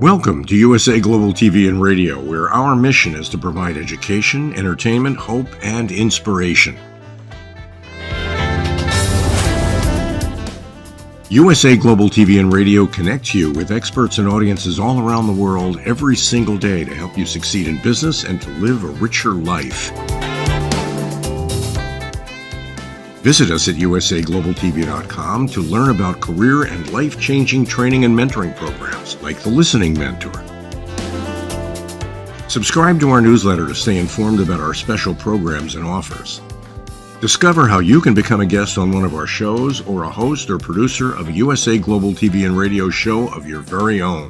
Welcome to USA Global TV and Radio, where our mission is to provide education, entertainment, hope, and inspiration. USA Global TV and Radio connects you with experts and audiences all around the world every single day to help you succeed in business and to live a richer life. Visit us at usaglobaltv.com to learn about career and life-changing training and mentoring programs like the Listening Mentor. Subscribe to our newsletter to stay informed about our special programs and offers. Discover how you can become a guest on one of our shows or a host or producer of a USA Global TV and Radio show of your very own.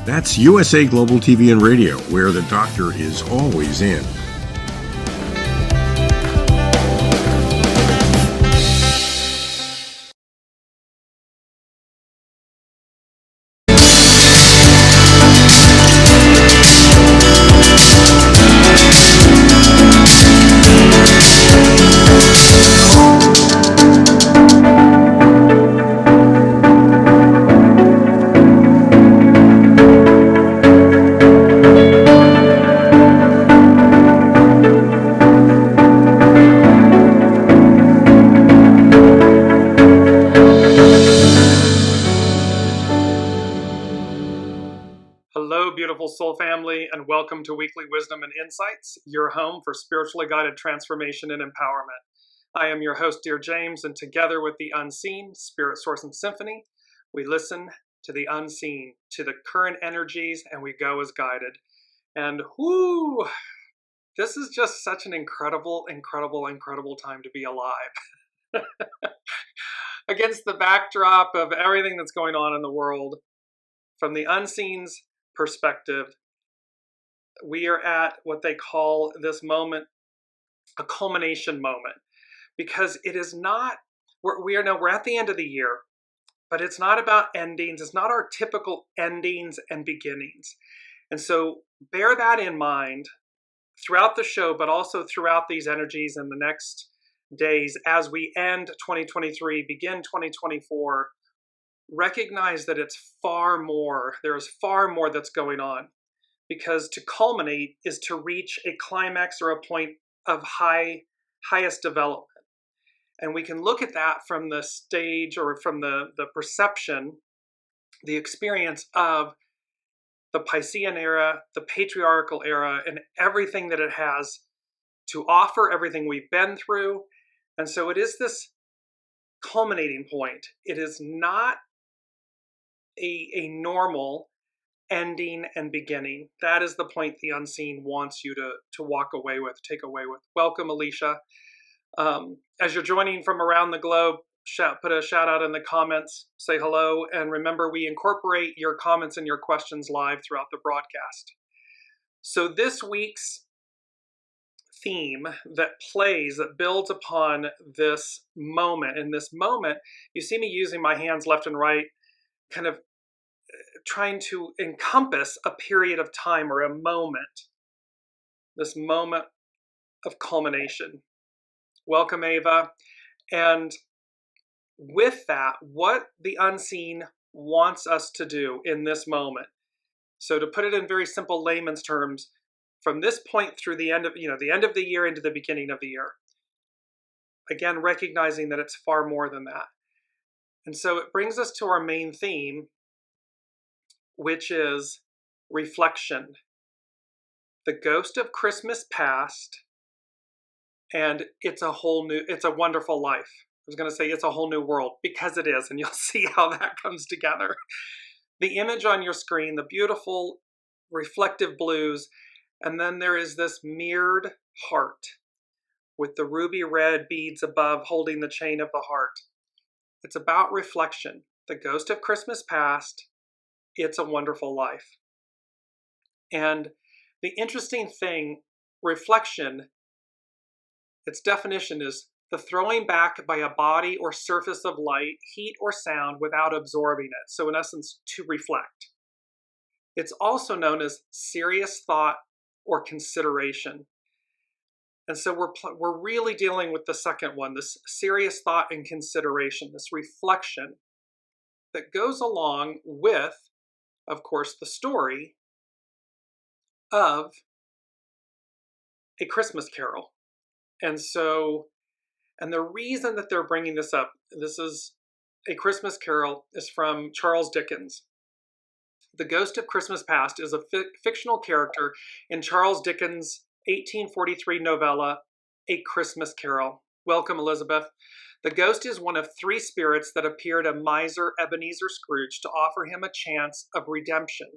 That's USA Global TV and Radio, where the doctor is always in. Soul family, and welcome to Weekly Wisdom and Insights, your home for spiritually guided transformation and empowerment. I am your host, Dearjames, and together with the unseen, Spirit, Source, and Symphony, we listen to the unseen, to the current energies, and we go as guided. And whoo, this is just such an incredible time to be alive. Against the backdrop of everything that's going on in the world, from the unseen's perspective, we are at what they call this moment a culmination moment, because it is not, we're at the end of the year, but it's not about endings. It's not our typical endings and beginnings. And so bear that in mind throughout the show, but also throughout these energies in the next days as we end 2023, begin 2024. Recognize that it's far more, there's far more that's going on, because to culminate is to reach a climax or a point of highest development. And we can look at that from the stage or from the perception, the experience of the Piscean era, the patriarchal era, and everything that it has to offer, everything we've been through. And so it is this culminating point. It is not a normal ending and beginning. That is the point the unseen wants you to walk away with, take away with. Welcome, Alicia. As you're joining from around the globe, put a shout out in the comments, say hello, and remember we incorporate your comments and your questions live throughout the broadcast. So this week's theme that builds upon this moment. In this moment, you see me using my hands left and right, kind of trying to encompass a period of time or a moment, this moment of culmination. Welcome, Ava. And with that, what the unseen wants us to do in this moment. So to put it in very simple layman's terms, from this point through the end of the year into the beginning of the year, again, recognizing that it's far more than that. And so it brings us to our main theme, which is reflection. The ghost of Christmas past, and it's a wonderful life. I was going to say it's a whole new world, because it is, and you'll see how that comes together. The image on your screen, the beautiful reflective blues, and then there is this mirrored heart with the ruby red beads above holding the chain of the heart. It's about reflection. The ghost of Christmas past, it's a wonderful life. And the interesting thing, reflection, its definition is the throwing back by a body or surface of light, heat, or sound without absorbing it. So in essence, to reflect. It's also known as serious thought or consideration. And so we're really dealing with the second one, this serious thought and consideration, this reflection. that goes along with, of course, the story of A Christmas Carol. And the reason that they're bringing this up, this is A Christmas Carol, is from Charles Dickens. The Ghost of Christmas Past is a fictional character in Charles Dickens' 1843 novella, A Christmas Carol. Welcome, Elizabeth. The ghost is one of three spirits that appear to miser Ebenezer Scrooge to offer him a chance of redemption.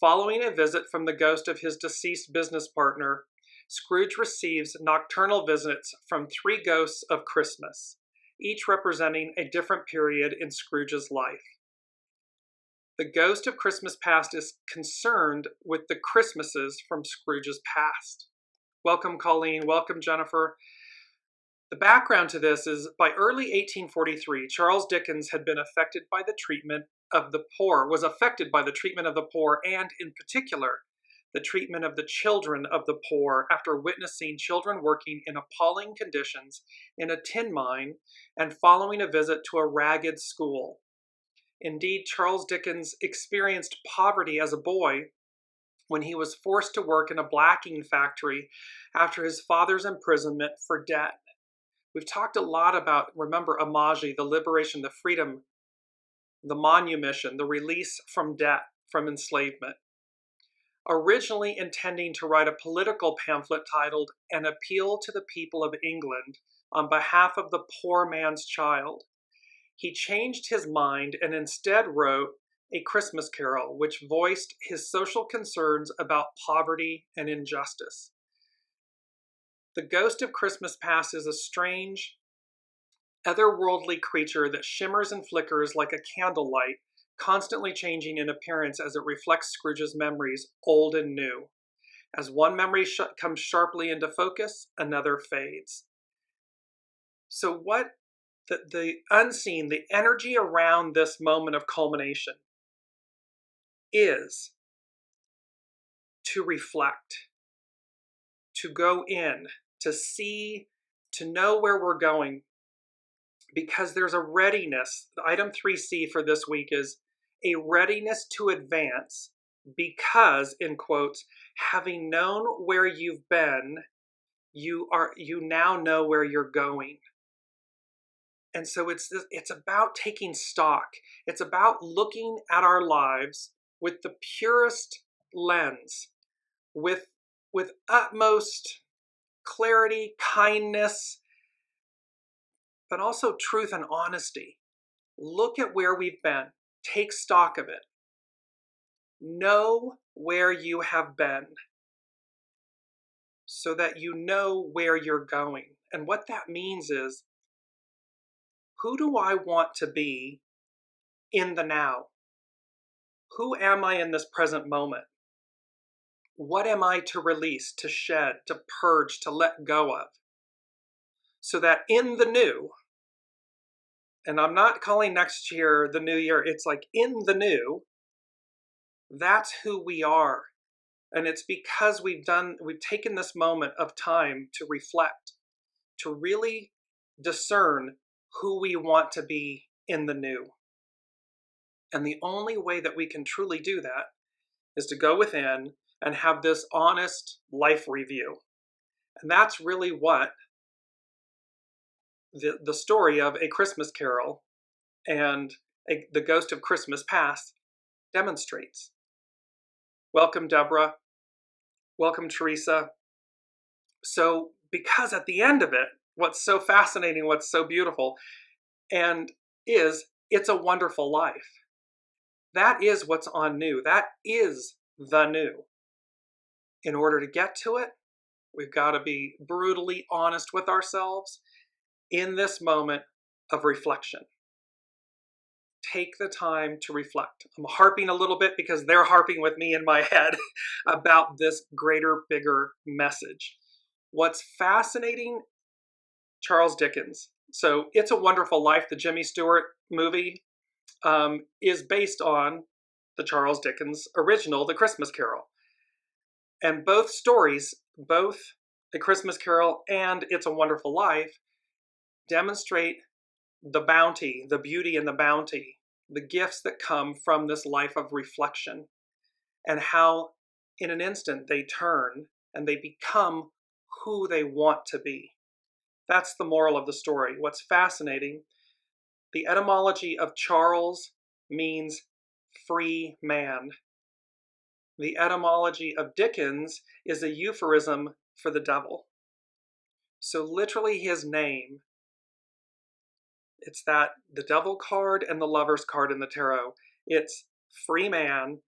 Following a visit from the ghost of his deceased business partner, Scrooge receives nocturnal visits from three ghosts of Christmas, each representing a different period in Scrooge's life. The Ghost of Christmas Past is concerned with the Christmases from Scrooge's past. Welcome, Colleen. Welcome, Jennifer. The background to this is by early 1843, Charles Dickens had been affected by the treatment of the poor, and in particular, the treatment of the children of the poor after witnessing children working in appalling conditions in a tin mine and following a visit to a ragged school. Indeed, Charles Dickens experienced poverty as a boy when he was forced to work in a blacking factory after his father's imprisonment for debt. We've talked a lot about, remember, Amaji, the liberation, the freedom, the manumission, the release from debt, from enslavement. Originally intending to write a political pamphlet titled An Appeal to the People of England on behalf of the poor man's child, he changed his mind and instead wrote A Christmas Carol, which voiced his social concerns about poverty and injustice. The Ghost of Christmas Past is a strange, otherworldly creature that shimmers and flickers like a candlelight, constantly changing in appearance as it reflects Scrooge's memories, old and new. As one memory comes sharply into focus, another fades. So what the unseen, the energy around this moment of culmination is to reflect, to go in, to see, to know where we're going, because there's a readiness. Item 3C for this week is a readiness to advance because, in quotes, having known where you've been, you now know where you're going. And so it's about taking stock. It's about looking at our lives with the purest lens, with utmost clarity, kindness, but also truth and honesty. Look at where we've been. Take stock of it. Know where you have been so that you know where you're going. And what that means is, who do I want to be in the now? Who am I in this present moment? What am I to release, to shed, to purge, to let go of? So that in the new, and I'm not calling next year the new year, it's like in the new, that's who we are. And it's because we've taken this moment of time to reflect, to really discern who we want to be in the new. And the only way that we can truly do that is to go within and have this honest life review. And that's really what the story of A Christmas Carol and The Ghost of Christmas Past demonstrates. Welcome, Deborah. Welcome, Teresa. So, because at the end of it, what's so fascinating, what's so beautiful, and is, it's a wonderful life. That is what's on new. That is the new. In order to get to it, we've got to be brutally honest with ourselves in this moment of reflection. Take the time to reflect. I'm harping a little bit because they're harping with me in my head about this greater, bigger message. What's fascinating, Charles Dickens. So It's a Wonderful Life, the Jimmy Stewart movie, is based on the Charles Dickens original, The Christmas Carol. And both stories, both A Christmas Carol and It's a Wonderful Life, demonstrate the bounty, the beauty and the bounty the gifts that come from this life of reflection, and how in an instant they turn and they become who they want to be. That's the moral of the story. What's fascinating, the etymology of Charles means free man. The etymology of Dickens is a euphemism for the devil. So literally his name, it's that the devil card and the lover's card in the tarot. It's free man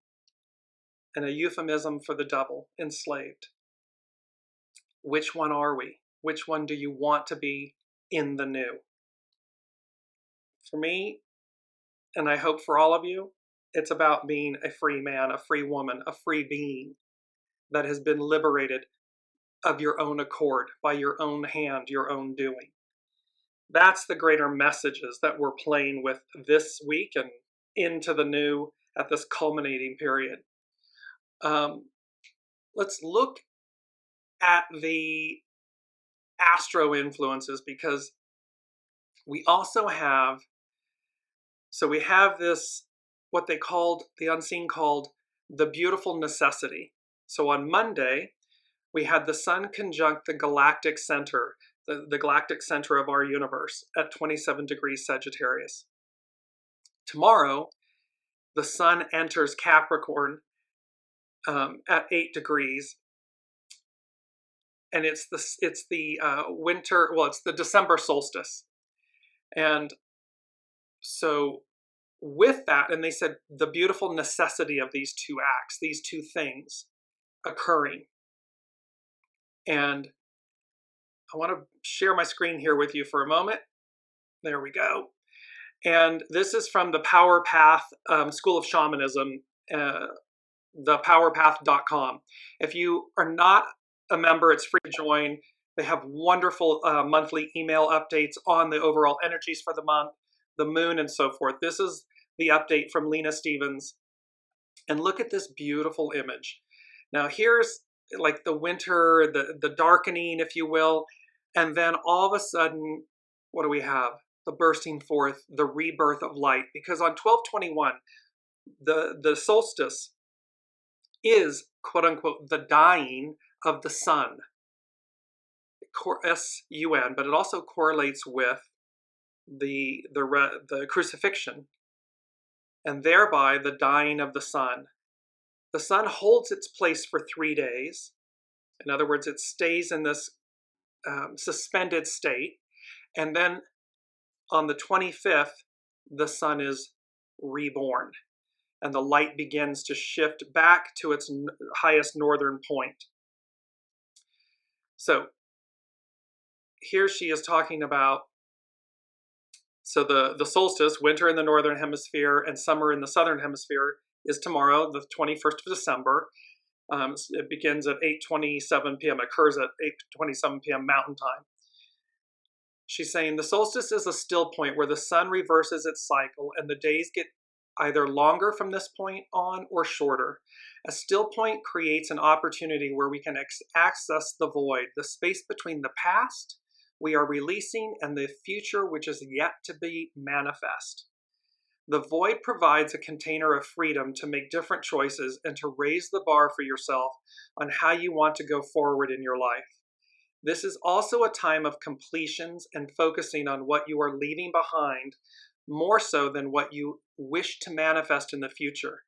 and a euphemism for the devil, enslaved. Which one are we? Which one do you want to be in the new? For me, and I hope for all of you, it's about being a free man, a free woman, a free being that has been liberated of your own accord, by your own hand, your own doing. That's the greater messages that we're playing with this week and into the new at this culminating period. Let's look at the astro influences, because we also have, so we have this, what they called, the unseen called the beautiful necessity. So on Monday, we had the sun conjunct the galactic center, the galactic center of our universe at 27 degrees Sagittarius. Tomorrow, the sun enters Capricorn at 8 degrees. And it's the winter, well, it's the December solstice. And so with that, and they said the beautiful necessity of these two acts, these two things occurring. And I want to share my screen here with you for a moment. There we go. And this is from the Power Path School of Shamanism, thepowerpath.com. If you are not a member, it's free to join. They have wonderful monthly email updates on the overall energies for the month, the moon, and so forth. This is the update from Lena Stevens. And look at this beautiful image. Now here's like the winter, the darkening, if you will. And then all of a sudden, what do we have? The bursting forth, the rebirth of light. Because on 12/21, the solstice is, quote unquote, the dying of the sun. S-U-N, but it also correlates with the crucifixion, and thereby the dying of the sun. The sun holds its place for 3 days. In other words, it stays in this suspended state. And then on the 25th, the sun is reborn. And the light begins to shift back to its highest northern point. So here she is talking about, so the solstice, winter in the northern hemisphere and summer in the southern hemisphere, is tomorrow, the 21st of December. It begins at 8:27 p.m., occurs at 8:27 p.m. Mountain Time. She's saying the solstice is a still point where the sun reverses its cycle and the days get either longer from this point on or shorter. A still point creates an opportunity where we can access the void, the space between the past we are releasing and the future which is yet to be manifest. The void provides a container of freedom to make different choices and to raise the bar for yourself on how you want to go forward in your life. This is also a time of completions and focusing on what you are leaving behind, more so than what you wish to manifest in the future.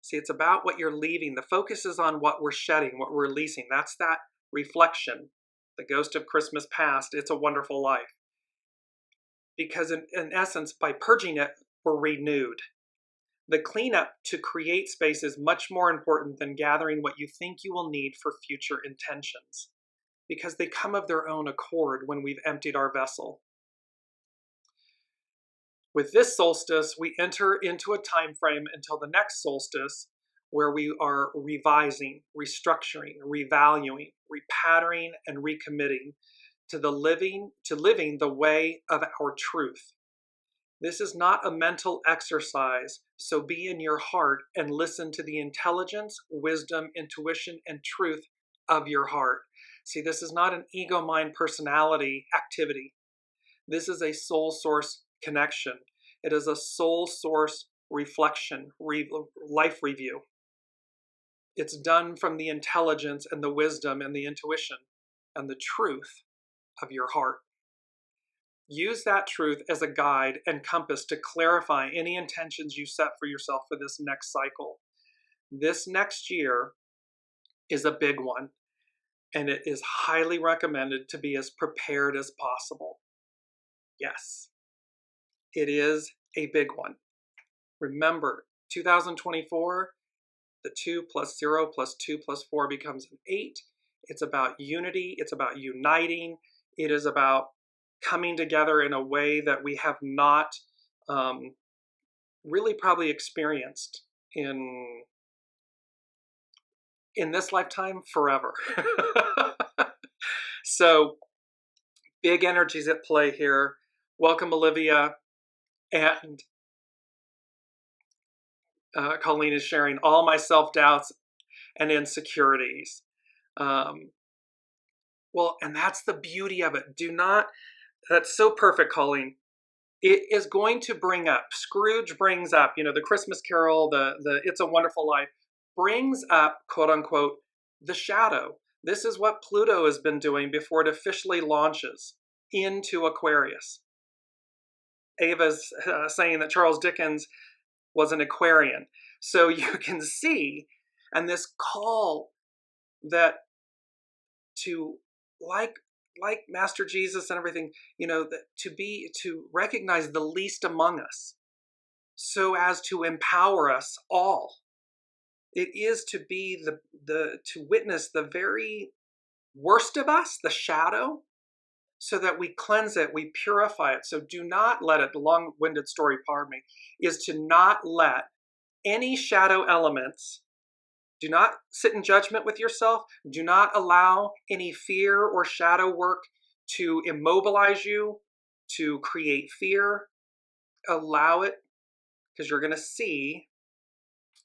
See, it's about what you're leaving. The focus is on what we're shedding, what we're releasing. That's that reflection, the ghost of Christmas past. It's a Wonderful Life. Because in essence, by purging it, we're renewed. The cleanup to create space is much more important than gathering what you think you will need for future intentions, because they come of their own accord when we've emptied our vessel. With this solstice, we enter into a time frame until the next solstice where we are revising, restructuring, revaluing, repatterning, and recommitting to living the way of our truth. This is not a mental exercise, so be in your heart and listen to the intelligence, wisdom, intuition, and truth of your heart. See, this is not an ego mind personality activity. This is a soul source connection. It is a soul source reflection, life review. It's done from the intelligence and the wisdom and the intuition and the truth of your heart. Use that truth as a guide and compass to clarify any intentions you set for yourself for this next cycle. This next year is a big one, and it is highly recommended to be as prepared as possible. Yes, it is a big one. Remember, 2024, the 2 plus 0 plus 2 plus 4 becomes an 8. It's about unity. It's about uniting. It is about coming together in a way that we have not really probably experienced in this lifetime forever. So big energies at play here. Welcome, Olivia. And Colleen is sharing all my self-doubts and insecurities. Well, and that's the beauty of it. That's so perfect, Colleen. It is going to bring up, Scrooge brings up, the Christmas Carol, the It's a Wonderful Life, brings up, quote unquote, the shadow. This is what Pluto has been doing before it officially launches into Aquarius. Ava's saying that Charles Dickens was an Aquarian. So you can see, and this call that to, like Master Jesus and everything, to recognize the least among us so as to empower us all. It is to be to witness the very worst of us, the shadow, so that we cleanse it, we purify it. So do not let it, the long-winded story, pardon me, is to not let any shadow elements, do not sit in judgment with yourself. Do not allow any fear or shadow work to immobilize you, to create fear. Allow it, because you're going to see,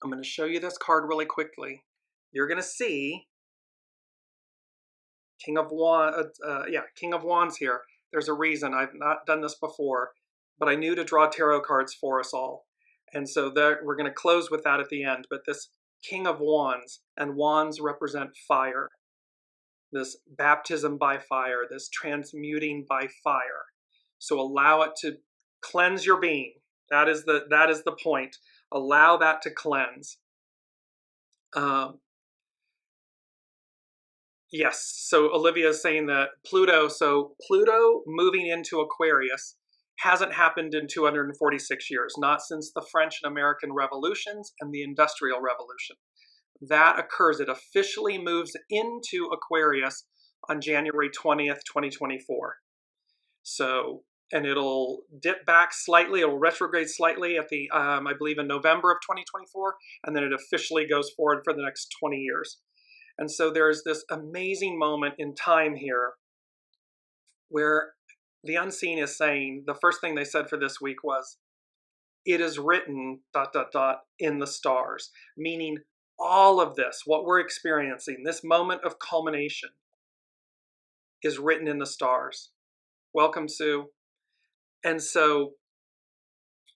I'm going to show you this card really quickly. You're going to see King of Wands here. There's a reason. I've not done this before, but I knew to draw tarot cards for us all. And so we're going to close with that at the end. But this King of Wands, and wands represent fire. This baptism by fire, this transmuting by fire. So allow it to cleanse your being. That is the point. Allow that to cleanse. Yes, so Olivia is saying that Pluto moving into Aquarius hasn't happened in 246 years, not since the French and American revolutions and the Industrial Revolution. That occurs, it officially moves into Aquarius on January 20th, 2024. So, and it'll dip back slightly, it'll retrograde slightly at the, I believe in November of 2024, and then it officially goes forward for the next 20 years. And so there's this amazing moment in time here where the unseen is saying, the first thing they said for this week was, it is written, ... in the stars, meaning all of this, what we're experiencing, this moment of culmination is written in the stars. Welcome, Sue. And so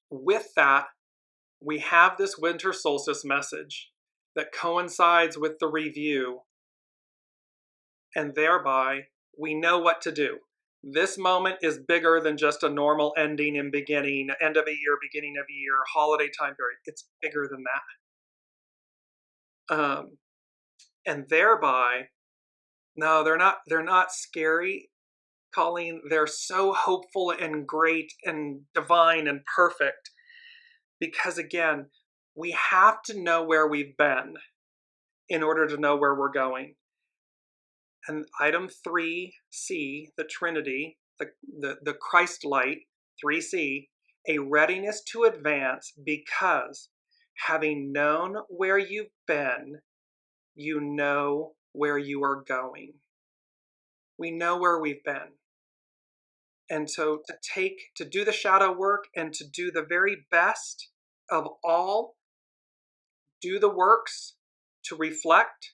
with that, we have this winter solstice message that coincides with the review, and thereby we know what to do. This moment is bigger than just a normal ending and beginning, end of a year, beginning of a year, holiday time period. It's bigger than that. And thereby, no, they're not scary, Colleen. They're so hopeful and great and divine and perfect, because again, we have to know where we've been in order to know where we're going. And item 3C, the Trinity, the Christ light, 3C, a readiness to advance, because having known where you've been, you know where you are going. We know where we've been. And so to do the shadow work and to do the very best of all, do the works to reflect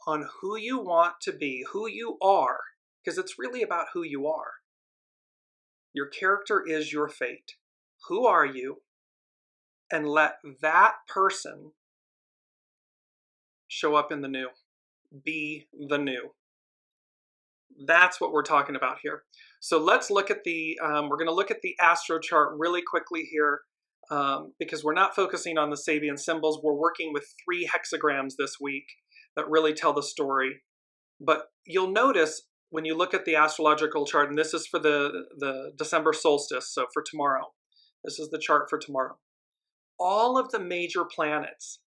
on who you want to be, who you are, because it's really about who you are. Your character is your fate. Who are you? And let that person show up in the new. Be the new. That's what we're talking about here. So let's look at we're going to look at the astro chart really quickly here because we're not focusing on the Sabian symbols. We're working with 3 hexagrams this week that really tell the story. But you'll notice when you look at the astrological chart, and this is for the December solstice, so for tomorrow. This is the chart for tomorrow. All of the major planets,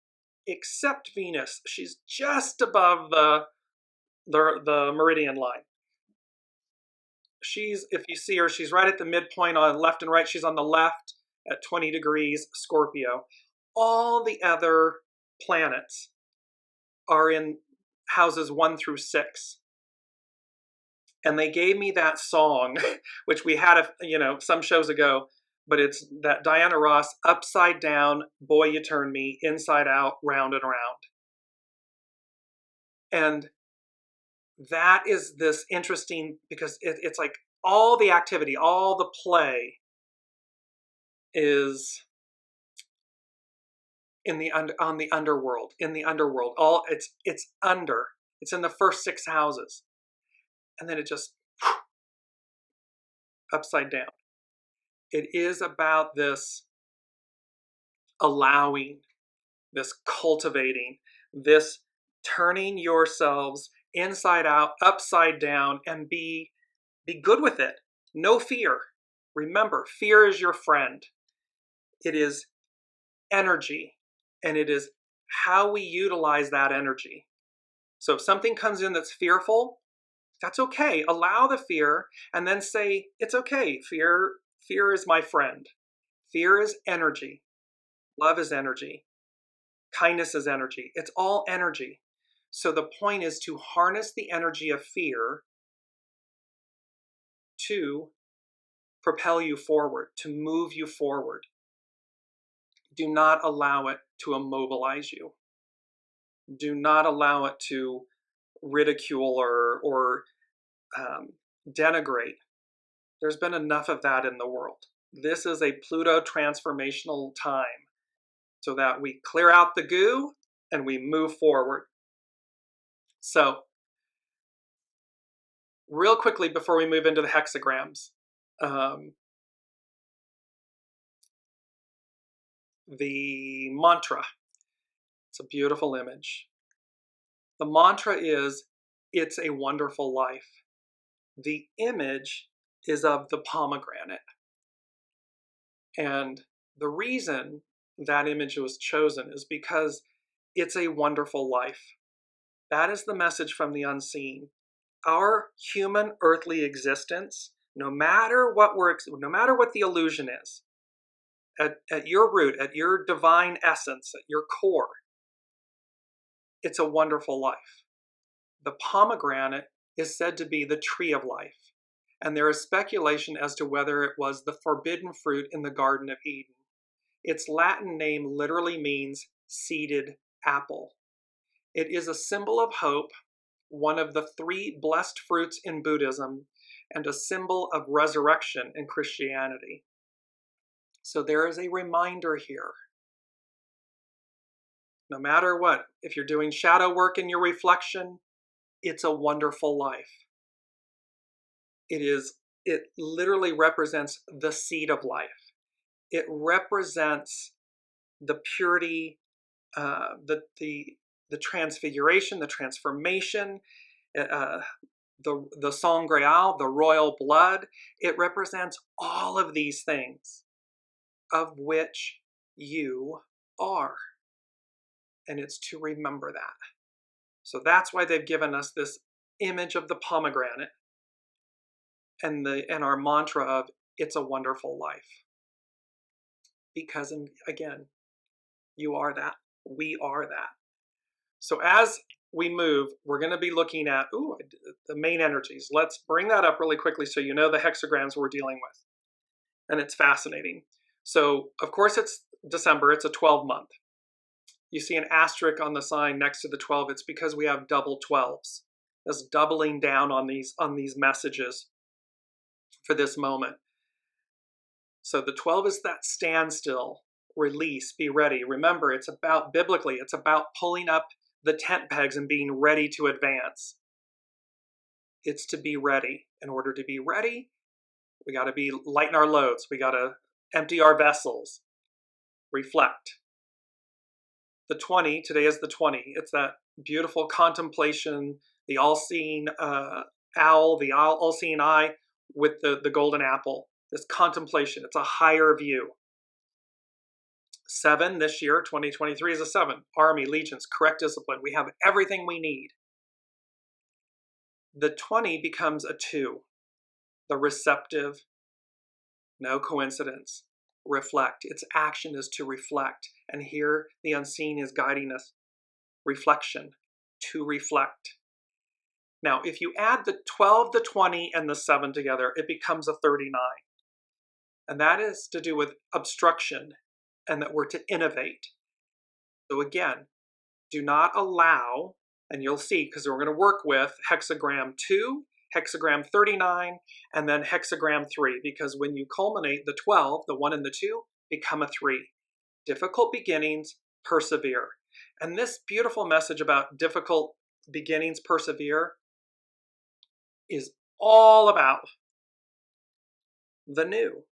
except Venus, she's just above the meridian line. If you see her, she's right at the midpoint on left and right. She's on the left at 20 degrees Scorpio. All the other planets are in houses 1 through 6. And they gave me that song, which we had, some shows ago, but it's that Diana Ross, Upside Down, Boy You Turn Me, Inside Out, Round and Round. And that is this interesting, because it's like all the activity, all the play is on the underworld, in the underworld. It's in the first 6 houses. And then it just upside down. It is about this allowing, this cultivating, this turning yourselves inside out, upside down, and be good with it. No fear. Remember, fear is your friend. It is energy, and it is how we utilize that energy. So if something comes in that's fearful, that's okay. Allow the fear and then say, it's okay. Fear is my friend. Fear is energy. Love is energy. Kindness is energy. It's all energy. So the point is to harness the energy of fear to propel you forward, to move you forward. Do not allow it to immobilize you. Do not allow it to ridicule or denigrate. There's been enough of that in the world. This is a Pluto transformational time so that we clear out the goo and we move forward. So, real quickly before we move into the hexagrams, the mantra. It's a beautiful image. The mantra is, it's a wonderful life. The image is of the pomegranate. And the reason that image was chosen is because it's a wonderful life. That is the message from the unseen. Our human earthly existence, no matter what the illusion is, at your root, at your divine essence, at your core, it's a wonderful life. The pomegranate is said to be the tree of life, and there is speculation as to whether it was the forbidden fruit in the Garden of Eden. Its Latin name literally means seeded apple. It is a symbol of hope, one of the 3 blessed fruits in Buddhism, and a symbol of resurrection in Christianity. So there is a reminder here. No matter what, if you're doing shadow work in your reflection, it's a wonderful life. It literally represents the seed of life. It represents the purity, the transfiguration, the transformation, the sangreal, the royal blood. It represents all of these things of which you are. And it's to remember that. So that's why they've given us this image of the pomegranate and our mantra of, it's a wonderful life. Because, again, you are that. We are that. So as we move, we're going to be looking at the main energies. Let's bring that up really quickly so you know the hexagrams we're dealing with. And it's fascinating. So, of course, it's December. It's a 12-month. You see an asterisk on the sign next to the 12. It's because we have double 12s. That's doubling down on these messages for this moment. So the 12 is that standstill, release, be ready. Remember, it's about, biblically, it's about pulling up the tent pegs and being ready to advance. It's to be ready. In order to be ready, we got to be lighten our loads. We got to empty our vessels, reflect. The 20, today is the 20. It's that beautiful contemplation, the all-seeing owl, the all-seeing eye with the golden apple. This contemplation, it's a higher view. 7 this year, 2023 is a 7. Army, legions, correct discipline. We have everything we need. The 20 becomes a 2. The receptive, no coincidence. Reflect. Its action is to reflect. And here the unseen is guiding us. Reflection, to reflect. Now, if you add the 12, the 20, and the 7 together, it becomes a 39. And that is to do with obstruction and that we're to innovate. So again, do not allow, and you'll see, because we're going to work with hexagram 2, hexagram 39, and then hexagram 3, because when you culminate, the 12, the 1 and the 2, become a 3. Difficult beginnings, persevere. And this beautiful message about difficult beginnings, persevere, is all about the new.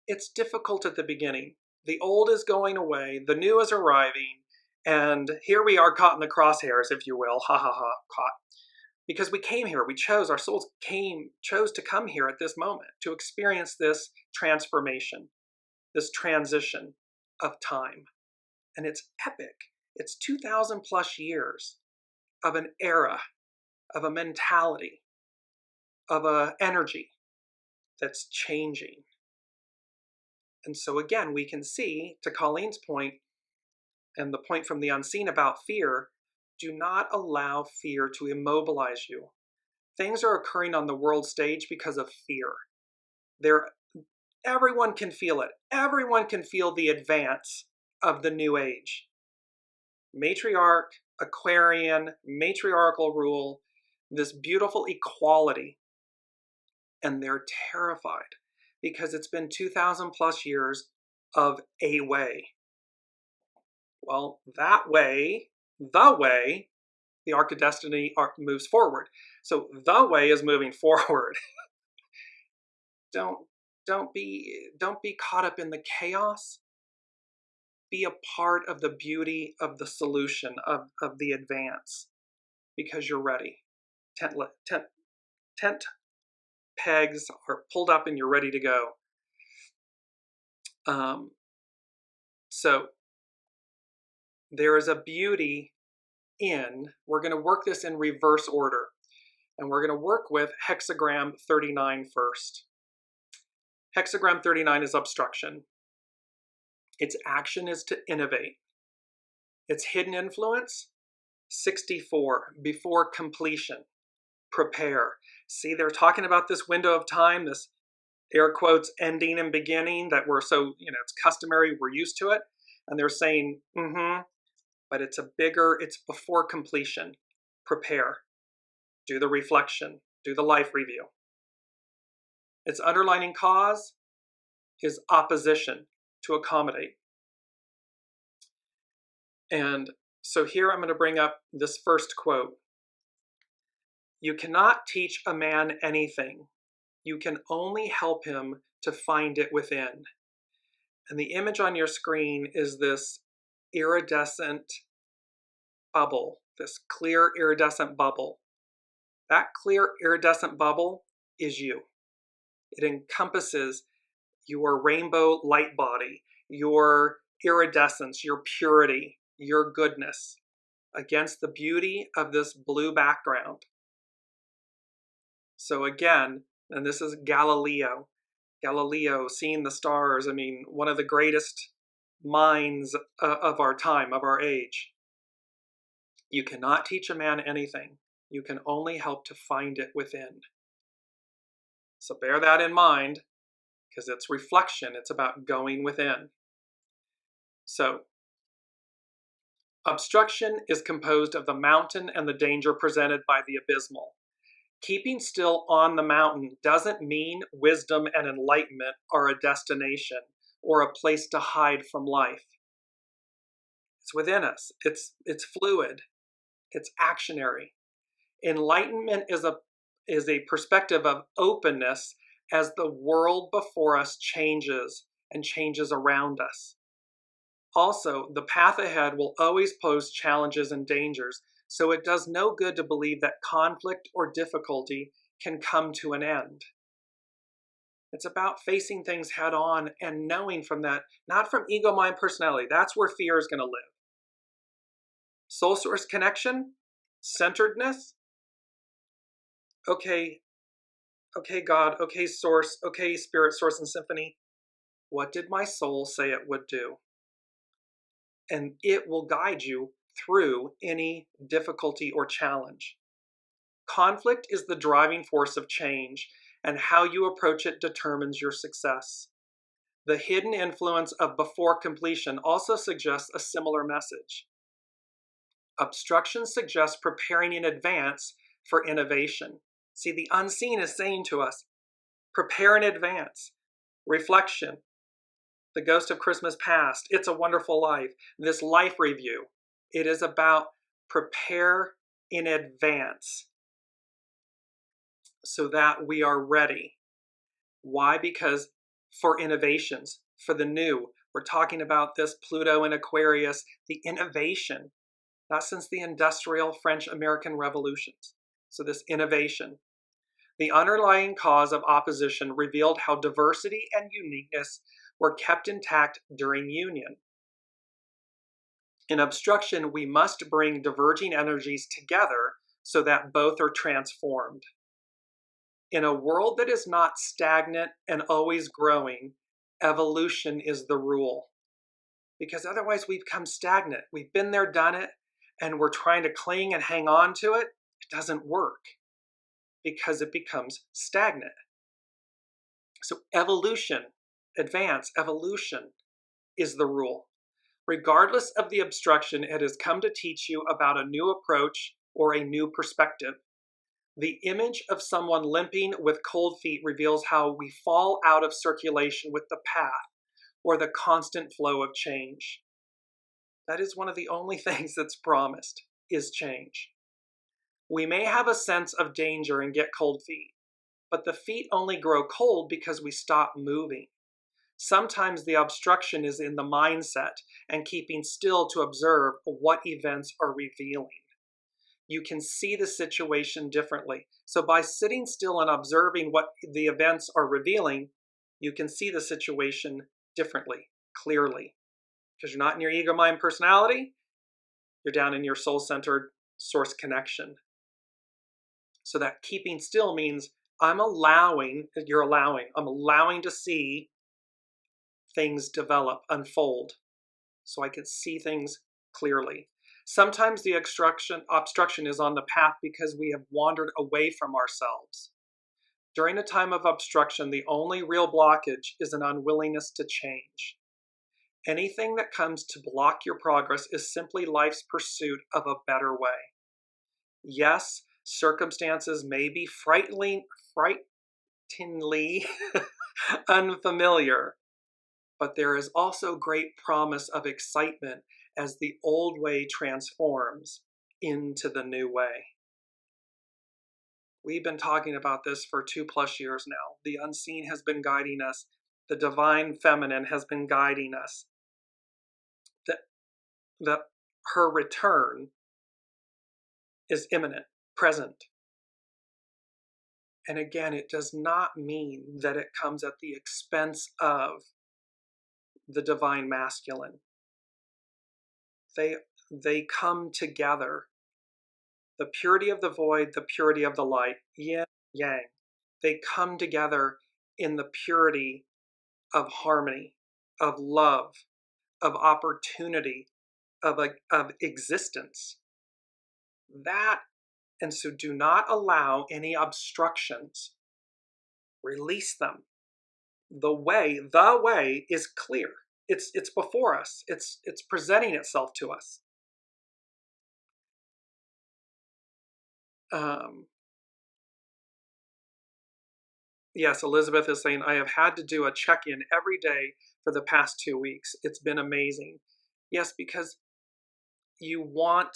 It's difficult at the beginning. The old is going away, the new is arriving, and here we are caught in the crosshairs, if you will, caught. Because we came here, we chose, our souls chose to come here at this moment, to experience this transformation, this transition of time. And it's epic. It's 2,000 plus years of an era, of a mentality, of an energy that's changing. And so again, we can see, to Colleen's point, and the point from the unseen about fear, do not allow fear to immobilize you. Things are occurring on the world stage because of fear. Everyone can feel it. Everyone can feel the advance of the new age. Matriarch, Aquarian, matriarchal rule, this beautiful equality. And they're terrified because it's been 2,000 plus years of a way. Well, that way, the arc of destiny moves forward. So the way is moving forward. Don't be caught up in the chaos. Be a part of the beauty of the solution, of the advance, because you're ready. Tent pegs are pulled up and you're ready to go. So there is a beauty in, we're going to work this in reverse order, and we're going to work with hexagram 39 first. Hexagram 39 is obstruction. Its action is to innovate. Its hidden influence, 64, before completion, prepare. See, they're talking about this window of time, this air quotes ending and beginning that we're so, it's customary, we're used to it. And they're saying, but it's it's before completion. Prepare. Do the reflection. Do the life review. Its underlining cause is opposition, to accommodate. And so here I'm going to bring up this first quote. You cannot teach a man anything. You can only help him to find it within. And the image on your screen is this iridescent bubble, this clear iridescent bubble. That clear iridescent bubble is you. It encompasses your rainbow light body, your iridescence, your purity, your goodness, against the beauty of this blue background. So again, and this is Galileo, seeing the stars, one of the greatest minds of our time, of our age. You cannot teach a man anything. You can only help to find it within. So bear that in mind, because it's reflection. It's about going within. So, obstruction is composed of the mountain and the danger presented by the abysmal. Keeping still on the mountain doesn't mean wisdom and enlightenment are a destination or a place to hide from life. It's within us. It's fluid. It's actionary. Enlightenment is a perspective of openness as the world before us changes and changes around us. Also, the path ahead will always pose challenges and dangers, so it does no good to believe that conflict or difficulty can come to an end. It's about facing things head on and knowing from that, not from ego, mind, personality. That's where fear is going to live. Soul source connection, centeredness. Okay, God, okay, source, okay, spirit, source, and symphony. What did my soul say it would do? And it will guide you through any difficulty or challenge. Conflict is the driving force of change, and how you approach it determines your success. The hidden influence of before completion also suggests a similar message. Obstruction suggests preparing in advance for innovation. See, the unseen is saying to us, prepare in advance. Reflection, The Ghost of Christmas Past, It's a Wonderful Life, this life review. It is about prepare in advance so that we are ready. Why? Because for innovations, for the new, we're talking about this Pluto in Aquarius, the innovation, not since the industrial French-American revolutions. So this innovation. The underlying cause of opposition revealed how diversity and uniqueness were kept intact during union. In obstruction, we must bring diverging energies together so that both are transformed. In a world that is not stagnant and always growing, evolution is the rule. Because otherwise we become stagnant. We've been there, done it, and we're trying to cling and hang on to it. It doesn't work because it becomes stagnant. So evolution, advance, evolution is the rule. Regardless of the obstruction, it has come to teach you about a new approach or a new perspective. The image of someone limping with cold feet reveals how we fall out of circulation with the path or the constant flow of change. That is one of the only things that's promised, is change. We may have a sense of danger and get cold feet, but the feet only grow cold because we stop moving. Sometimes the obstruction is in the mindset and keeping still to observe what events are revealing. You can see the situation differently. So by sitting still and observing what the events are revealing, you can see the situation differently, clearly. Because you're not in your ego, mind, personality, you're down in your soul-centered source connection. So that keeping still means I'm allowing to see things develop, unfold, so I can see things clearly. Sometimes the obstruction is on the path because we have wandered away from ourselves. During a time of obstruction, the only real blockage is an unwillingness to change. Anything that comes to block your progress is simply life's pursuit of a better way. Yes, circumstances may be frighteningly unfamiliar, but there is also great promise of excitement as the old way transforms into the new way. We've been talking about this for 2+ years now. The unseen has been guiding us. The divine feminine has been guiding us. That her return is imminent, present. And again, it does not mean that it comes at the expense of the divine masculine. They come together. The purity of the void, the purity of the light, yin, yang. They come together in the purity of harmony, of love, of opportunity, of existence. And so do not allow any obstructions. Release them. The way is clear. It's before us. It's presenting itself to us. Yes, Elizabeth is saying, I have had to do a check-in every day for the past 2 weeks. It's been amazing. Yes, because you want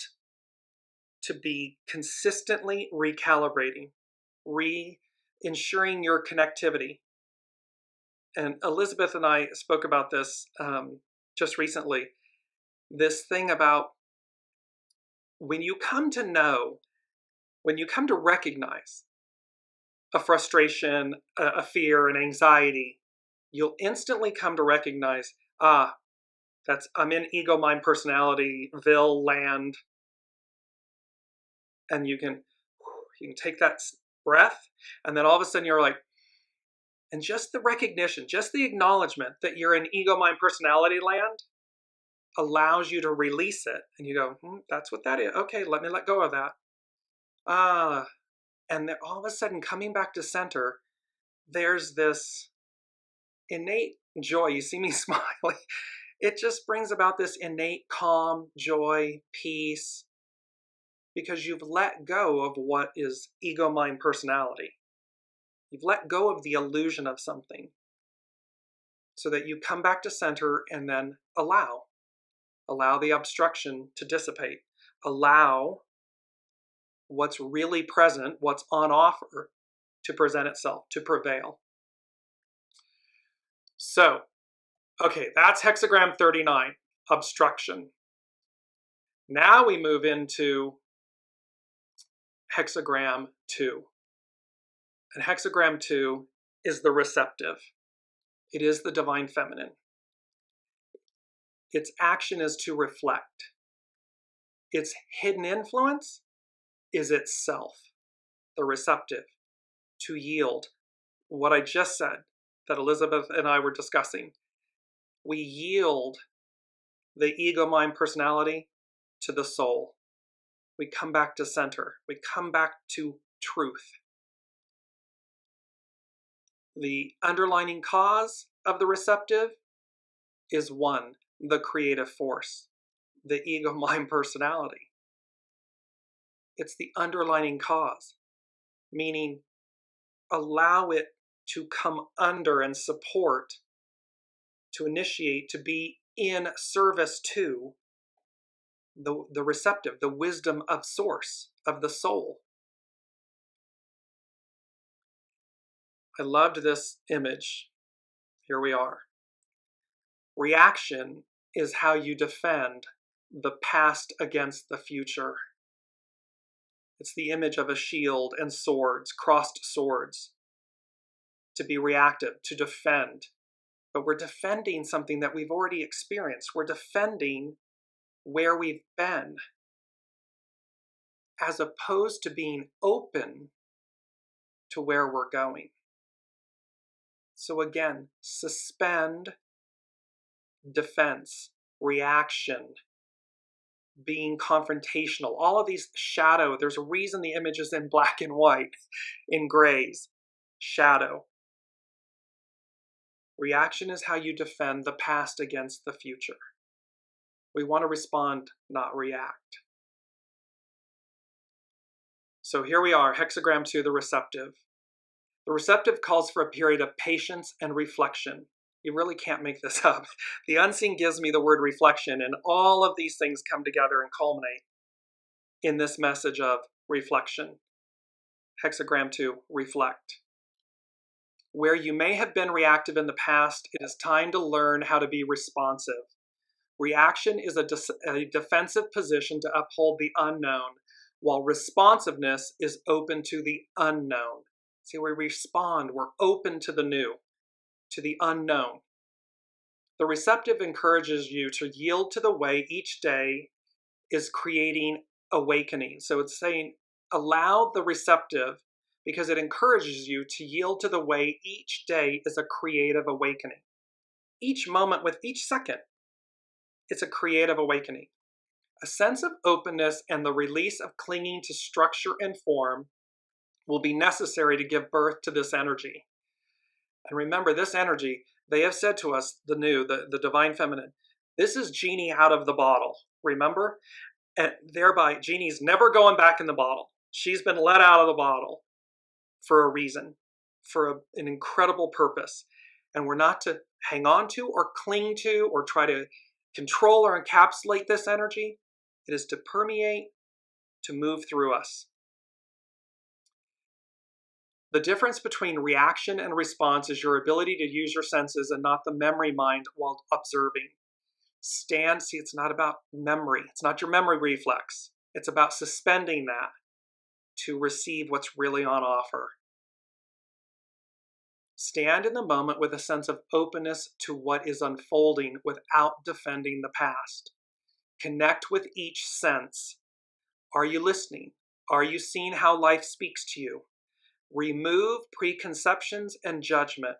to be consistently recalibrating, ensuring your connectivity. And Elizabeth and I spoke about this just recently. This thing about when you come to know, when you come to recognize a frustration, a fear, an anxiety, you'll instantly come to recognize, I'm in ego, mind, personality-ville land. And you can take that breath, and then all of a sudden you're like, and just the recognition, just the acknowledgement that you're in ego, mind, personality land allows you to release it. And you go, that's what that is. Okay, let me let go of that. And then all of a sudden, coming back to center, there's this innate joy. You see me smiling. It just brings about this innate calm, joy, peace, because you've let go of what is ego, mind, personality. You've let go of the illusion of something so that you come back to center and then allow the obstruction to dissipate, allow what's really present, what's on offer, to present itself, to prevail. So, okay, that's hexagram 39, obstruction. Now we move into hexagram 2. And hexagram 2 is the receptive. It is the divine feminine. Its action is to reflect. Its hidden influence is itself, the receptive, to yield. What I just said, that Elizabeth and I were discussing. We yield the ego, mind, personality to the soul. We come back to center. We come back to truth. The underlying cause of the receptive is one, the creative force, the ego, mind, personality. It's the underlying cause, meaning allow it to come under and support, to initiate, to be in service to the receptive, the wisdom of source, of the soul. I loved this image. Here we are. Reaction is how you defend the past against the future. It's the image of a shield and swords, crossed swords, to be reactive, to defend. But we're defending something that we've already experienced. We're defending where we've been, as opposed to being open to where we're going. So again, suspend defense, reaction, being confrontational, all of these shadow. There's a reason the image is in black and white, in grays, shadow. Reaction is how you defend the past against the future. We want to respond, not react. So here we are, hexagram 2, the receptive. The receptive calls for a period of patience and reflection. You really can't make this up. The unseen gives me the word reflection, and all of these things come together and culminate in this message of reflection. Hexagram 2, reflect. Where you may have been reactive in the past, it is time to learn how to be responsive. Reaction is a defensive position to uphold the unknown, while responsiveness is open to the unknown. See, we respond, we're open to the new, to the unknown. The receptive encourages you to yield to the way each day is creating awakening. So it's saying, allow the receptive, because it encourages you to yield to the way each day is a creative awakening. Each moment with each second, it's a creative awakening. A sense of openness and the release of clinging to structure and form will be necessary to give birth to this energy. And remember, this energy, they have said to us, the divine feminine, this is genie out of the bottle, remember? And thereby, genie's never going back in the bottle. She's been let out of the bottle for a reason, for an incredible purpose. And we're not to hang on to or cling to or try to control or encapsulate this energy. It is to permeate, to move through us. The difference between reaction and response is your ability to use your senses and not the memory mind while observing. See, it's not about memory. It's not your memory reflex. It's about suspending that to receive what's really on offer. Stand in the moment with a sense of openness to what is unfolding without defending the past. Connect with each sense. Are you listening? Are you seeing how life speaks to you? Remove preconceptions and judgment.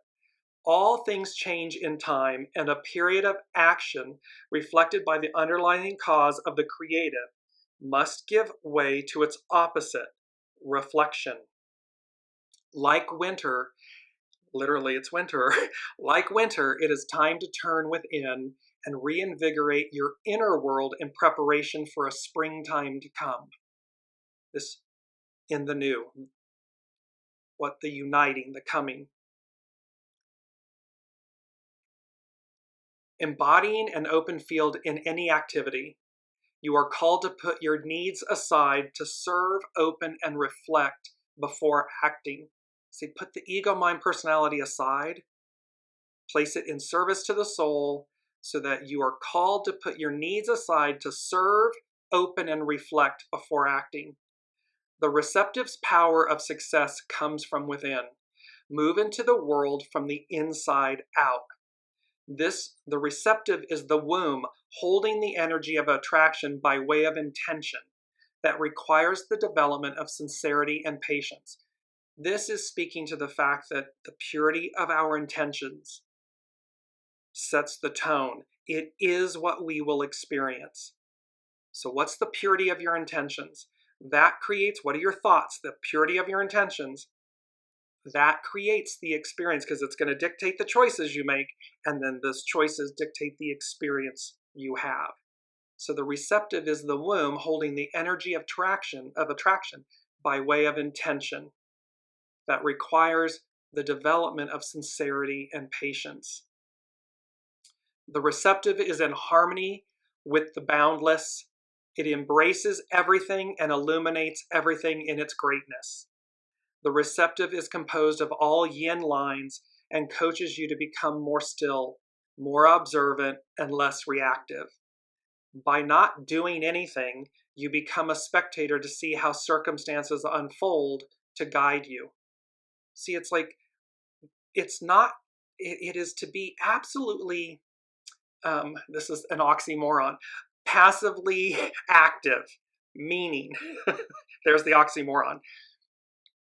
All things change in time, and a period of action reflected by the underlying cause of the creative must give way to its opposite, reflection. Like winter, literally it's winter, like winter, it is time to turn within and reinvigorate your inner world in preparation for a springtime to come. This in the new, what the uniting, the coming. Embodying an open field in any activity, you are called to put your needs aside to serve, open, and reflect before acting. See, put the ego, mind, personality aside, place it in service to the soul so that you are called to put your needs aside to serve, open, and reflect before acting. The receptive's power of success comes from within. Move into the world from the inside out. The receptive is the womb holding the energy of attraction by way of intention that requires the development of sincerity and patience. This is speaking to the fact that the purity of our intentions sets the tone. It is what we will experience. So what's the purity of your intentions? That creates, what are your thoughts? The purity of your intentions, that creates the experience because it's going to dictate the choices you make, and then those choices dictate the experience you have. So the receptive is the womb holding the energy of attraction by way of intention that requires the development of sincerity and patience. The receptive is in harmony with the boundless. It embraces everything and illuminates everything in its greatness. The receptive is composed of all yin lines and coaches you to become more still, more observant, and less reactive. By not doing anything, you become a spectator to see how circumstances unfold to guide you. See, it's like, it's not, it is to be absolutely, this is an oxymoron, passively active, meaning, there's the oxymoron.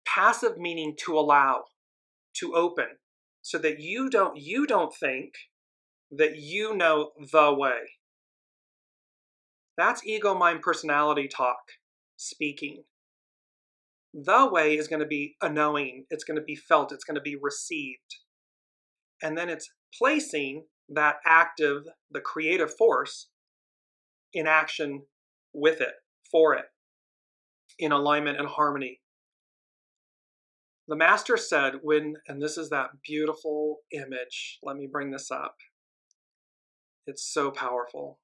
Passive meaning to allow, to open, so that you don't think that you know the way. That's ego, mind, personality talk speaking. The way is going to be a knowing, it's going to be felt, it's going to be received. And then it's placing that active, the creative force, in action with it, for it, in alignment and harmony. The master said and this is that beautiful image, let me bring this up. It's so powerful.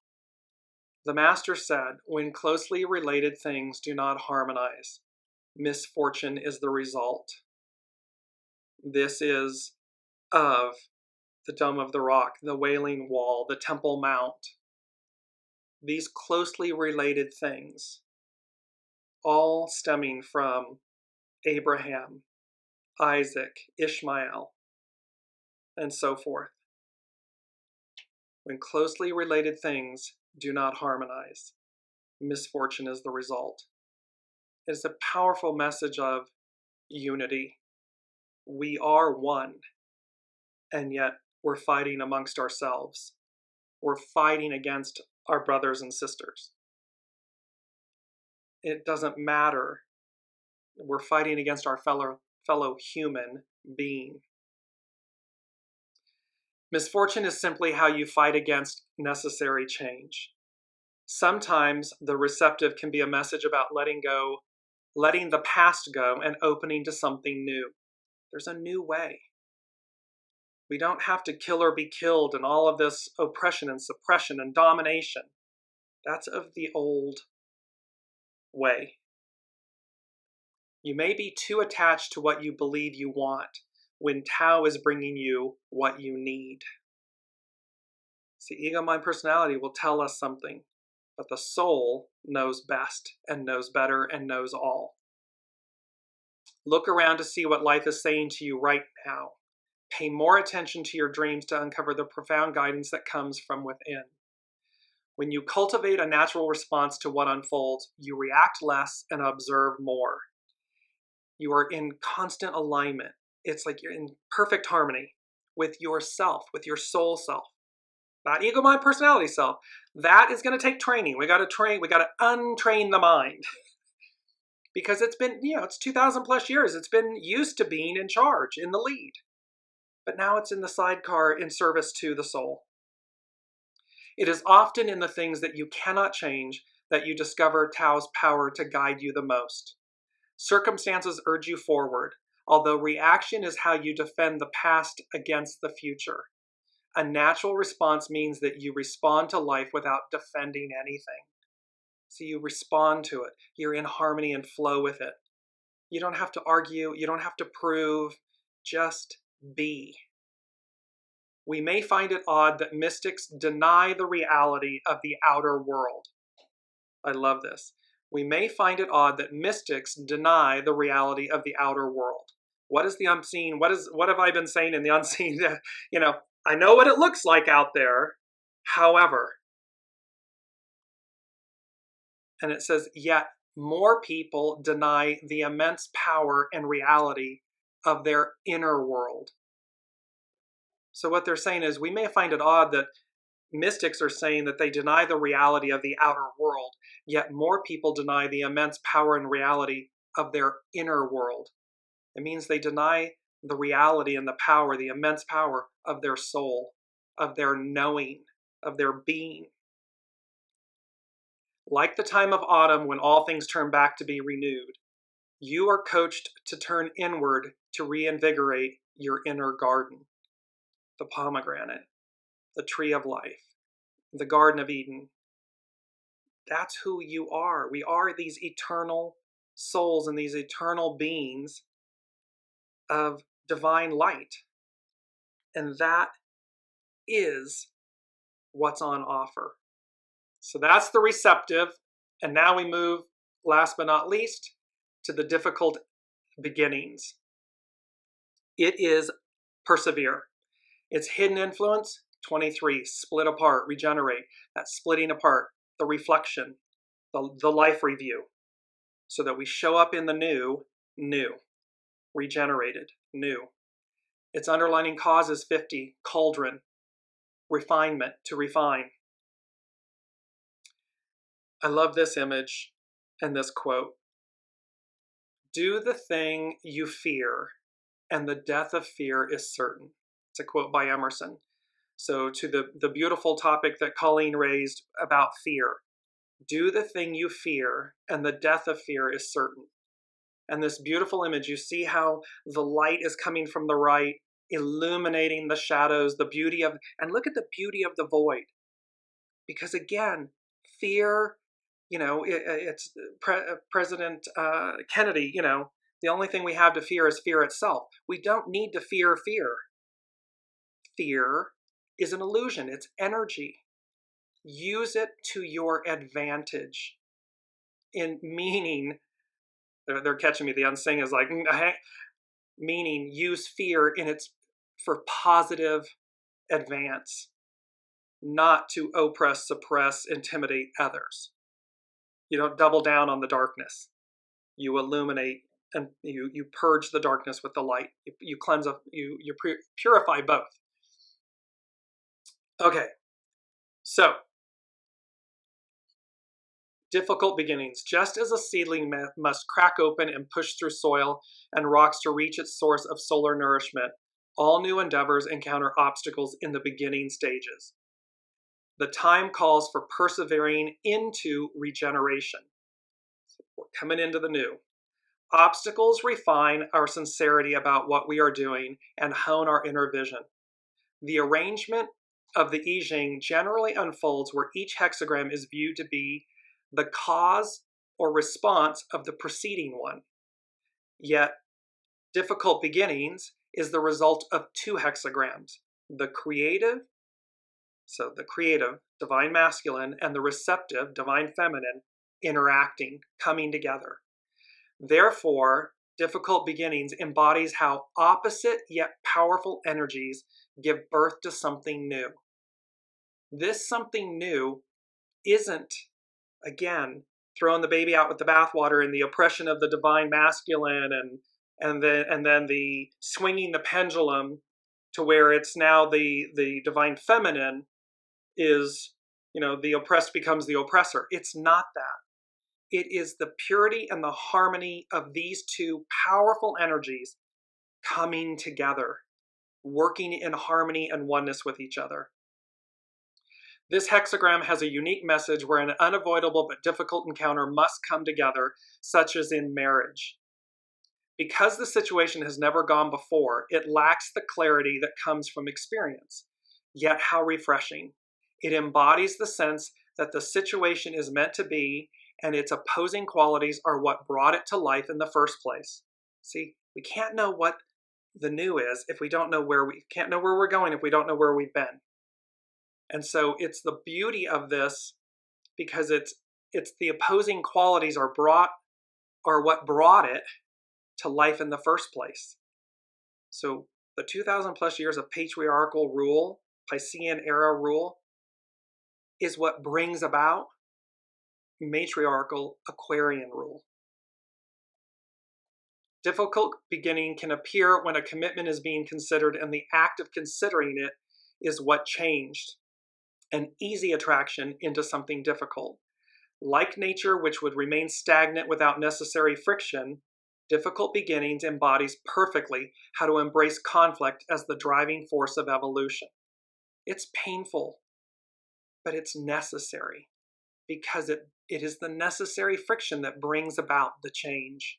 The master said, when closely related things do not harmonize, misfortune is the result. This is of the Dome of the Rock, the Wailing Wall, the Temple Mount. These closely related things, all stemming from Abraham, Isaac, Ishmael, and so forth. When closely related things do not harmonize, misfortune is the result. It is a powerful message of unity. We are one, and yet we're fighting amongst ourselves. We're fighting against our brothers and sisters. It doesn't matter. We're fighting against our fellow human being. Misfortune is simply how you fight against necessary change. Sometimes the receptive can be a message about letting the past go and opening to something new. There's a new way. We don't have to kill or be killed and all of this oppression and suppression and domination. That's of the old way. You may be too attached to what you believe you want when Tao is bringing you what you need. See, ego, mind, personality will tell us something, but the soul knows best and knows better and knows all. Look around to see what life is saying to you right now. Pay more attention to your dreams to uncover the profound guidance that comes from within. When you cultivate a natural response to what unfolds, you react less and observe more. You are in constant alignment. It's like you're in perfect harmony with yourself, with your soul self. Not ego, mind, personality self. That is going to take training. We got to untrain the mind. Because it's been, it's 2,000 plus years. It's been used to being in charge, in the lead. But now it's in the sidecar in service to the soul. It is often in the things that you cannot change that you discover Tao's power to guide you the most. Circumstances urge you forward, although reaction is how you defend the past against the future. A natural response means that you respond to life without defending anything. So you respond to it. You're in harmony and flow with it. You don't have to argue. You don't have to prove. Just be. We may find it odd that mystics deny the reality of the outer world. I love this. We may find it odd that mystics deny the reality of the outer world. What is the unseen? What have I been saying in the unseen? I know what it looks like out there. However, and it says, yet more people deny the immense power and reality of their inner world. So what they're saying is, we may find it odd that mystics are saying that they deny the reality of the outer world, yet more people deny the immense power and reality of their inner world. It means they deny the reality and the power, the immense power of their soul, of their knowing, of their being. Like the time of autumn when all things turn back to be renewed, you are coached to turn inward to reinvigorate your inner garden. The pomegranate, the tree of life, the Garden of Eden. That's who you are. We are these eternal souls and these eternal beings of divine light. And that is what's on offer. So that's the receptive. And now we move, last but not least, to the difficult beginnings. It is persevere. It's hidden influence, 23, split apart, regenerate. That's splitting apart, the reflection, the life review, so that we show up in the new, regenerated, new. Its underlining cause is 50, cauldron, refinement, to refine. I love this image and this quote. Do the thing you fear, and the death of fear is certain. It's a quote by Emerson. So to the beautiful topic that Colleen raised about fear, do the thing you fear, and the death of fear is certain. And this beautiful image, you see how the light is coming from the right, illuminating the shadows, the beauty of, and look at the beauty of the void. Because again, fear, it's President Kennedy, the only thing we have to fear is fear itself. We don't need to fear fear. Fear is an illusion. It's energy. Use it to your advantage. In meaning, they're catching me. The unsing is like, meaning use fear for positive advance, not to oppress, suppress, intimidate others. You don't double down on the darkness. You illuminate and you purge the darkness with the light. You cleanse up, you purify both. Okay, so difficult beginnings. Just as a seedling must crack open and push through soil and rocks to reach its source of solar nourishment, all new endeavors encounter obstacles in the beginning stages. The time calls for persevering into regeneration. So we're coming into the new. Obstacles refine our sincerity about what we are doing and hone our inner vision. The arrangement of the I Ching generally unfolds where each hexagram is viewed to be the cause or response of the preceding one. Yet, difficult beginnings is the result of two hexagrams, the creative, divine masculine, and the receptive, divine feminine, interacting, coming together. Therefore, difficult beginnings embodies how opposite yet powerful energies give birth to something new. This something new isn't, again, throwing the baby out with the bathwater and the oppression of the divine masculine and then the swinging the pendulum to where it's now the divine feminine is, the oppressed becomes the oppressor. It's not that. It is the purity and the harmony of these two powerful energies coming together, working in harmony and oneness with each other. This hexagram has a unique message where an unavoidable but difficult encounter must come together, such as in marriage. Because the situation has never gone before, it lacks the clarity that comes from experience. Yet how refreshing. It embodies the sense that the situation is meant to be, and its opposing qualities are what brought it to life in the first place. See, we can't know what the new is if we don't know can't know where we're going if we don't know where we've been. And so it's the beauty of this, because it's the opposing qualities are what brought it to life in the first place. So the 2,000 plus years of patriarchal rule, Piscean era rule, is what brings about matriarchal Aquarian rule. Difficult beginning can appear when a commitment is being considered, and the act of considering it is what changed an easy attraction into something difficult. Like nature, which would remain stagnant without necessary friction, difficult beginnings embodies perfectly how to embrace conflict as the driving force of evolution. It's painful, but it's necessary, because it is the necessary friction that brings about the change.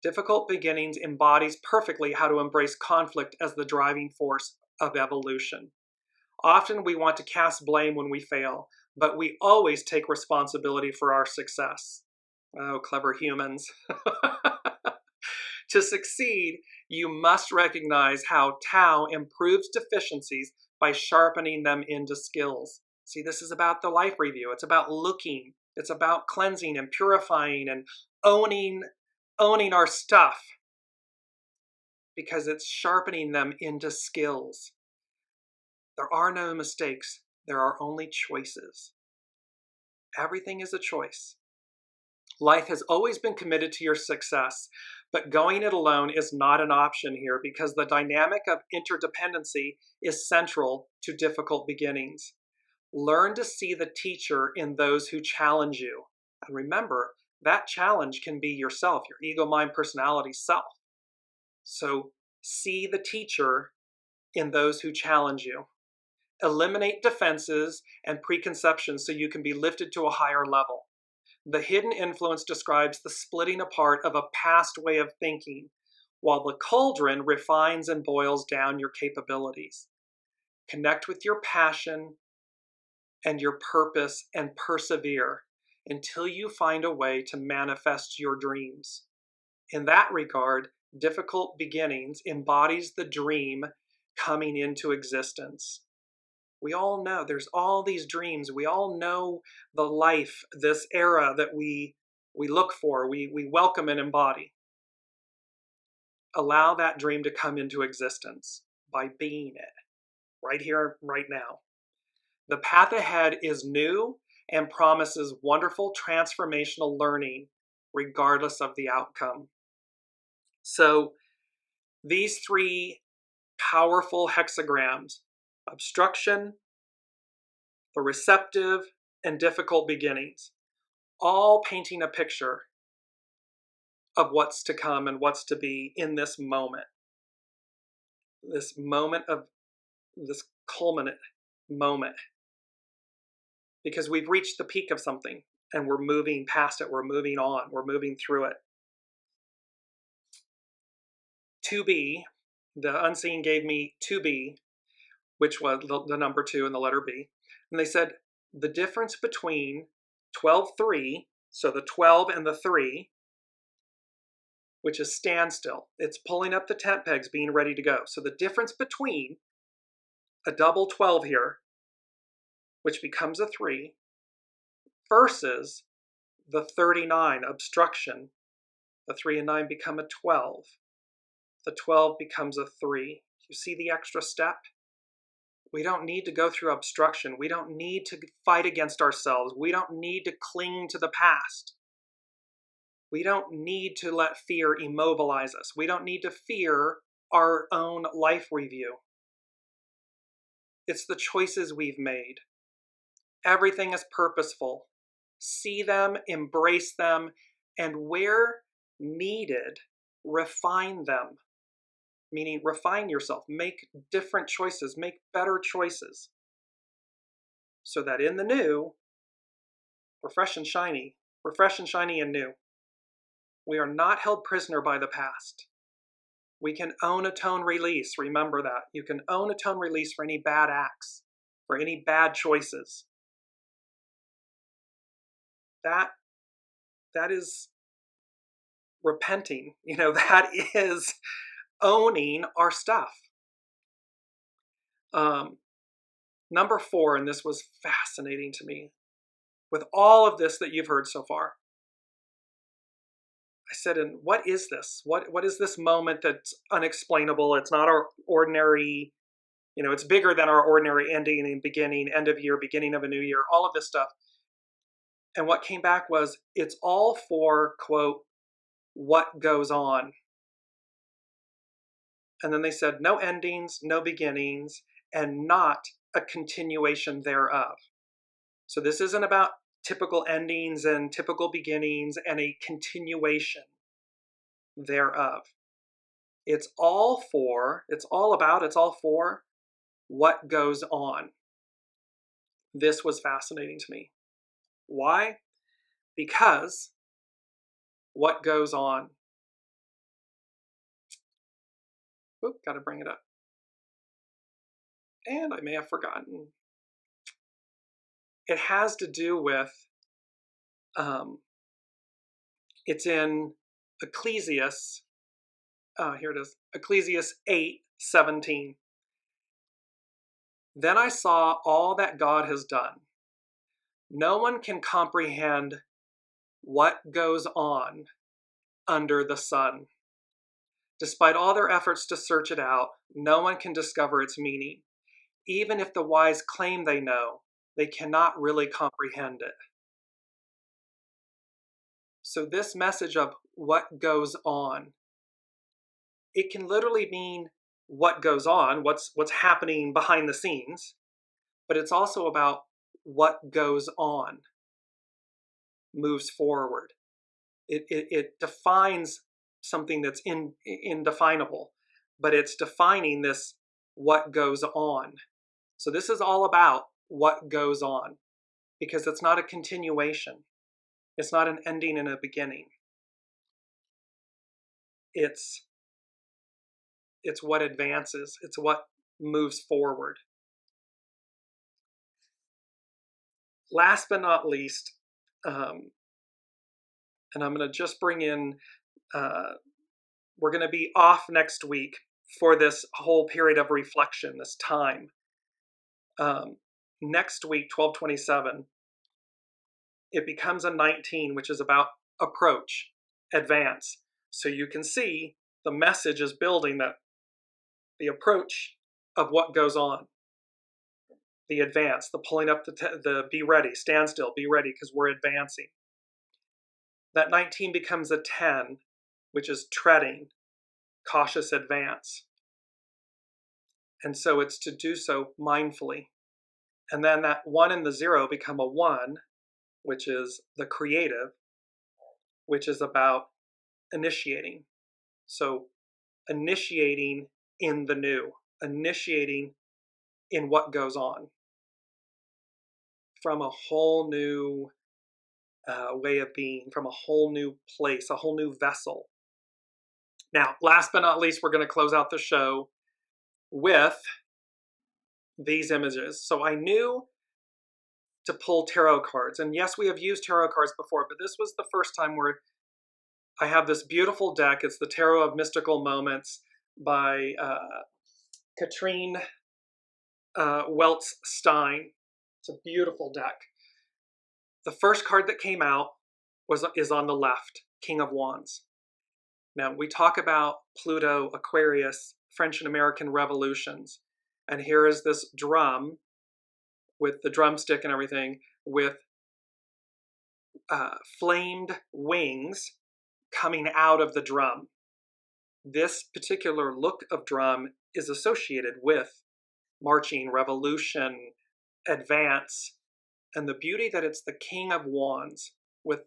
Difficult beginnings embodies perfectly how to embrace conflict as the driving force of evolution. Often we want to cast blame when we fail, but we always take responsibility for our success. Oh, clever humans. To succeed, you must recognize how Tao improves deficiencies by sharpening them into skills. See, this is about the life review. It's about looking. It's about cleansing and purifying and owning our stuff, because it's sharpening them into skills. There are no mistakes. There are only choices. Everything is a choice. Life has always been committed to your success, but going it alone is not an option here, because the dynamic of interdependency is central to difficult beginnings. Learn to see the teacher in those who challenge you. And remember, that challenge can be yourself, your ego, mind, personality, self. So see the teacher in those who challenge you. Eliminate defenses and preconceptions so you can be lifted to a higher level. The hidden influence describes the splitting apart of a past way of thinking, while the cauldron refines and boils down your capabilities. Connect with your passion and your purpose and persevere until you find a way to manifest your dreams. In that regard, difficult beginnings embodies the dream coming into existence. We all know there's all these dreams. We all know the life, this era that we look for, we welcome and embody. Allow that dream to come into existence by being it, right here, right now. The path ahead is new and promises wonderful transformational learning, regardless of the outcome. So these three powerful hexagrams, obstruction, the receptive, and difficult beginnings, all painting a picture of what's to come and what's to be in this moment of this culminant moment, because we've reached the peak of something and we're moving past it, we're moving on, we're moving through it. 2B. The unseen gave me 2B, which was the number 2 and the letter B. And they said the difference between 12-3, so the 12 and the 3, which is standstill. It's pulling up the tent pegs, being ready to go. So the difference between a double 12 here, which becomes a 3, versus the 39, obstruction. The 3 and 9 become a 12. The 12 becomes a 3. You see the extra step? We don't need to go through obstruction. We don't need to fight against ourselves. We don't need to cling to the past. We don't need to let fear immobilize us. We don't need to fear our own life review. It's the choices we've made. Everything is purposeful. See them, embrace them, and where needed, refine them. Meaning refine yourself, make different choices, make better choices. So that in the new, we're fresh and shiny. We're fresh and shiny and new. We are not held prisoner by the past. We can own, atone, release. Remember that. You can own, atone, release for any bad acts, for any bad choices. That is repenting. That is owning our stuff. Number 4, and this was fascinating to me, with all of this that you've heard so far, I said, and what is this? What is this moment that's unexplainable? It's not our ordinary, it's bigger than our ordinary ending and beginning, end of year, beginning of a new year, all of this stuff. And what came back was, it's all for, quote, what goes on. And then they said, no endings, no beginnings, and not a continuation thereof. So this isn't about typical endings and typical beginnings and a continuation thereof. It's all for what goes on. This was fascinating to me. Why? Because what goes on. Oop, gotta bring it up. And I may have forgotten. It has to do with, it's in Ecclesiastes, here it is, Ecclesiastes 8:17. Then I saw all that God has done. No one can comprehend what goes on under the sun. Despite all their efforts to search it out, no one can discover its meaning. Even if the wise claim they know, they cannot really comprehend it. So this message of what goes on, it can literally mean what goes on, what's happening behind the scenes, but it's also about what goes on, moves forward. It defines something that's indefinable, but it's defining this what goes on. So this is all about what goes on, because it's not a continuation. It's not an ending and a beginning. It's what advances. It's what moves forward. Last but not least, and I'm going to just bring in, we're going to be off next week for this whole period of reflection, this time. Next week, 12/27, it becomes a 19, which is about approach, advance. So you can see the message is building, that the approach of what goes on, the advance, the pulling up the be ready, stand still, be ready, because we're advancing. That 19 becomes a 10, which is treading, cautious advance. And so it's to do so mindfully. And then that 1 and the 0 become a 1, which is the creative, which is about initiating. So initiating in the new, initiating in what goes on, from a whole new way of being, from a whole new place, a whole new vessel. Now, last but not least, we're going to close out the show with these images. So I knew to pull tarot cards. And yes, we have used tarot cards before, but this was the first time where I have this beautiful deck. It's the Tarot of Mystical Moments by Katrine Welts-Stein. It's a beautiful deck. The first card that came out is on the left, King of Wands. Now, we talk about Pluto, Aquarius, French and American revolutions. And here is this drum with the drumstick and everything with flamed wings coming out of the drum. This particular look of drum is associated with marching, revolution, advance, and the beauty that it's the King of Wands with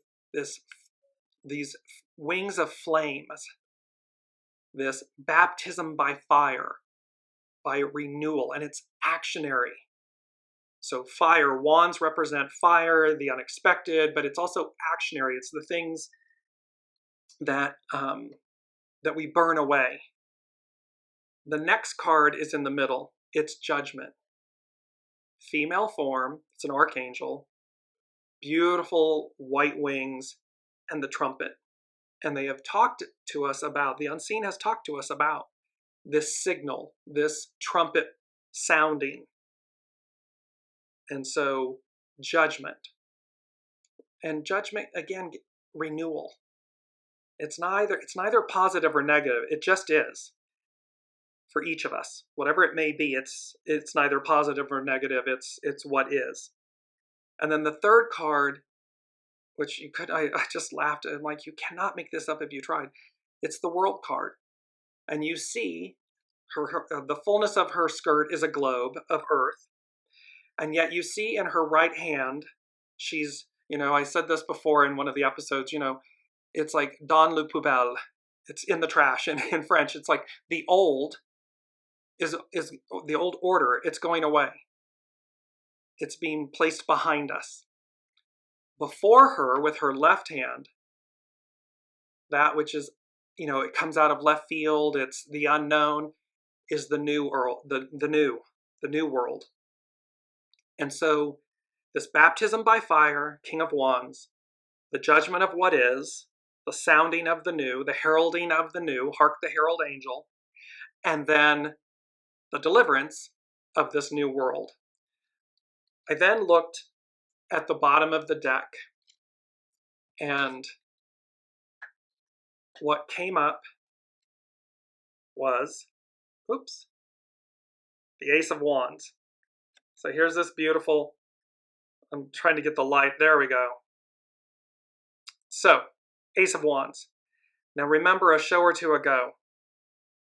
these wings of flames, this baptism by fire, by renewal, and it's actionary. So fire, wands represent fire, the unexpected, but it's also actionary. It's the things that that we burn away. The next card is in the middle. It's Judgment. Female form, it's an archangel, beautiful white wings, and the trumpet. And they have talked to us about, the unseen has talked to us about this signal, this trumpet sounding. And so, judgment. And judgment, again, renewal. It's neither positive or negative. It just is. For each of us, whatever it may be, it's neither positive or negative. It's what is. And then the third card, which I just laughed. I'm like, you cannot make this up if you tried. It's the World card, and you see the fullness of her skirt is a globe of Earth, and yet you see in her right hand, she's, I said this before in one of the episodes. It's like dans le poubelle. It's in the trash, and in French, it's like the old is the old order. It's going away. It's being placed behind us. Before her, with her left hand, that which is, it comes out of left field. It's the unknown, is the new world, the new world. And so, this baptism by fire, King of Wands, the judgment of what is, the sounding of the new, the heralding of the new, hark the herald angel, and then the deliverance of this new world. I then looked at the bottom of the deck, and what came up was, the Ace of Wands. So here's this beautiful, I'm trying to get the light, there we go. So, Ace of Wands. Now remember, a show or two ago,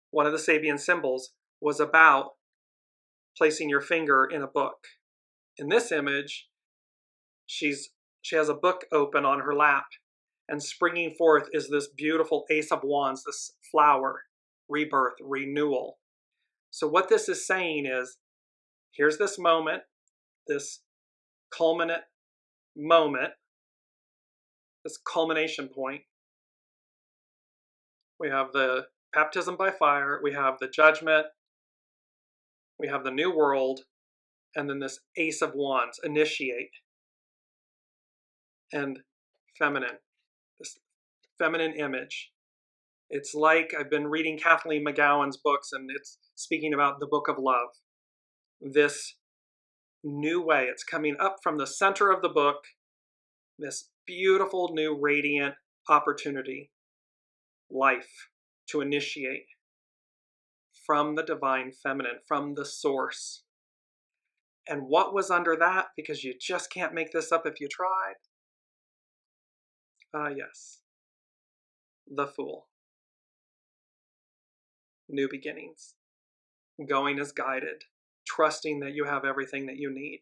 one of the Sabian symbols was about placing your finger in a book. In this image, she has a book open on her lap, and springing forth is this beautiful Ace of Wands, this flower, rebirth, renewal. So what this is saying is, here's this moment, this culminant moment, this culmination point. We have the baptism by fire, we have the judgment, we have the new world, and then this Ace of Wands, initiate, and feminine, this feminine image. It's like, I've been reading Kathleen McGowan's books, and it's speaking about the book of love. This new way, it's coming up from the center of the book, this beautiful new radiant opportunity, life to initiate from the divine feminine, from the source. And what was under that? Because you just can't make this up if you tried. Yes, the Fool. New beginnings, going as guided, trusting that you have everything that you need.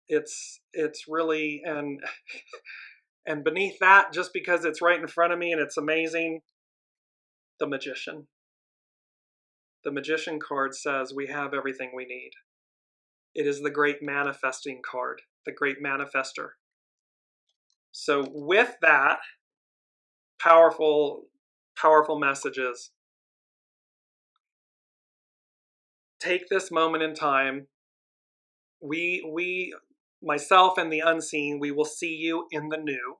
It's really, and beneath that, just because it's right in front of me and it's amazing, the Magician. The Magician card says we have everything we need. It is the great manifesting card, the great manifester. So with that powerful powerful messages. Take this moment in time. Myself and the unseen, we will see you in the new,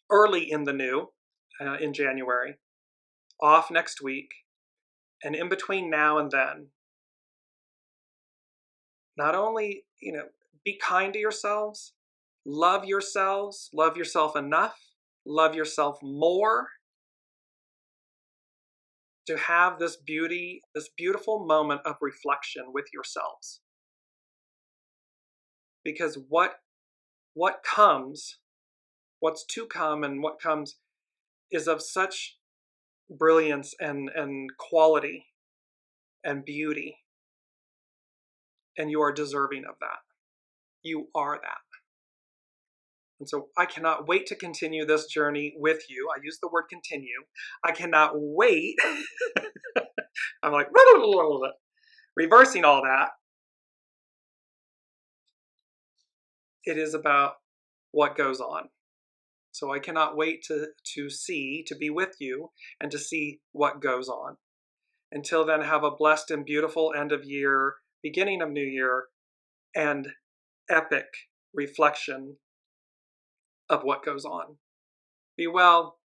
early in the new, in January, off next week, and in between now and then, not only, be kind to yourselves, love yourself enough, love yourself more, to have this beautiful moment of reflection with yourselves. Because what comes, what's to come and what comes is of such brilliance and quality and beauty. And you are deserving of that. You are that. And so I cannot wait to continue this journey with you. I use the word continue. I cannot wait. I'm like, reversing all that. It is about what goes on. So I cannot wait to be with you and to see what goes on. Until then, have a blessed and beautiful end of year, beginning of new year, and epic reflection of what goes on. Be well.